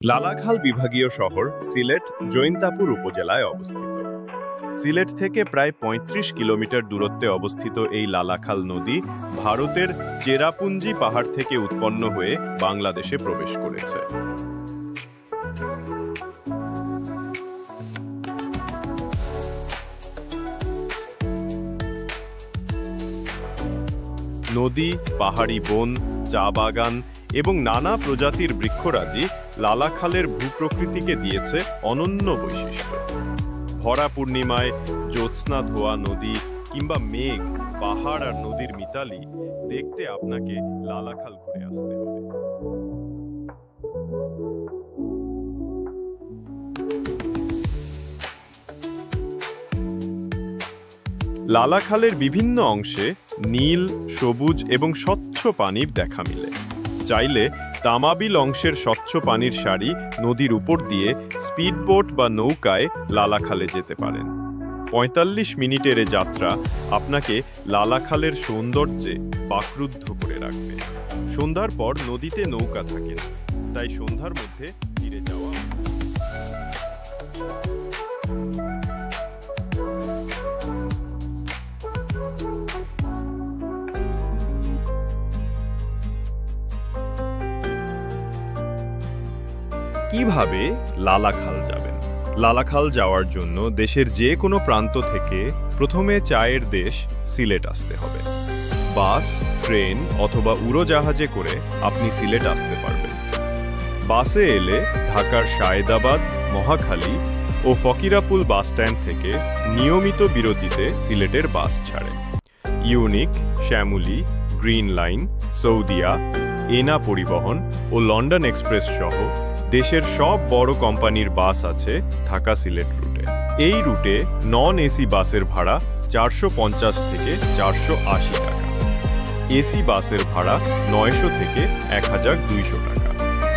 লালাখাল বিভাগীয় শহর সিলেট জৈন্তাপুর উপজেলায় অবস্থিত। সিলেট থেকে প্রায় ৩৫ কিলোমিটার দূরত্বে অবস্থিত এই লালাখাল নদী ভারতের চেরাপুঞ্জি পাহাড় থেকে উৎপন্ন হয়ে বাংলাদেশে প্রবেশ করেছে। নদী, পাহাড়ি বন, চা বাগান এবং নানা প্রজাতির বৃক্ষরাজি লালাখালের ভূপ্রকৃতিকে দিয়েছে অনন্য বৈশিষ্ট্য। ভরা পূর্ণিমায় জ্যোৎস্না ধোয়া নদী কিংবা মেঘ, পাহাড় আর নদীর মিতালি দেখতে আপনাকে লালাখাল ঘুরে আসতে হবে। লালাখালের বিভিন্ন অংশে নীল, সবুজ এবং স্বচ্ছ পানির দেখা মিলে। চাইলে তামাবিল অংশের স্বচ্ছ পানির সারি নদীর উপর দিয়ে স্পিডবোট বা নৌকায় লালাখালে যেতে পারেন। ৪৫ মিনিটের এ যাত্রা আপনাকে লালাখালের সৌন্দর্যে বাকরুদ্ধ করে রাখবে। সন্ধ্যার পর নদীতে নৌকা থাকে না, তাই সন্ধ্যার মধ্যে ফিরে যাওয়া। কিভাবে লালাখাল যাবেন? লালাখাল যাওয়ার জন্য দেশের যে কোনো প্রান্ত থেকে প্রথমে চায়ের দেশ সিলেট আসতে হবে। বাস, ট্রেন অথবা উড়োজাহাজে করে আপনি সিলেট আসতে পারবেন। বাসে এলে ঢাকার সায়েদাবাদ, মহাখালী ও ফকিরাপুল বাস স্ট্যান্ড থেকে নিয়মিত বিরতিতে সিলেটের বাস ছাড়ে। Unique, Shyamoli, Green Line, Saudia, Ena Paribahan ও লন্ডন এক্সপ্রেস সহ দেশের সব বড় কোম্পানির বাস আছে ঢাকা সিলেট রুটে। এই রুটে নন এসি বাসের ভাড়া ৪৫০ থেকে ৪৮০ টাকা, এসি বাসের ভাড়া ৯০০ থেকে ১২০০ টাকা।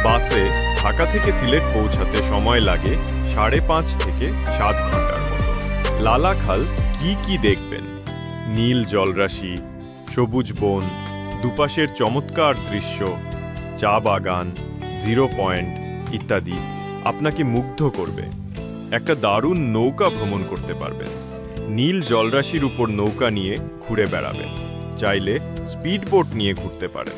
বাসে ঢাকা থেকে সিলেট পৌঁছাতে সময় লাগে ৫.৫ থেকে ৭ ঘন্টার মতো। লালাখাল কি দেখবেন? নীল জলরাশি, সবুজ বন, দুপাশের চমৎকার দৃশ্য, চা বাগান, জিরো পয়েন্ট ইত্যাদি আপনাকে মুগ্ধ করবে। একটা দারুণ নৌকা ভ্রমণ করতে পারবেন। নীল জলরাশির উপর নৌকা নিয়ে ঘুরে বেড়াবেন। চাইলে স্পিডবোট নিয়ে ঘুরতে পারেন।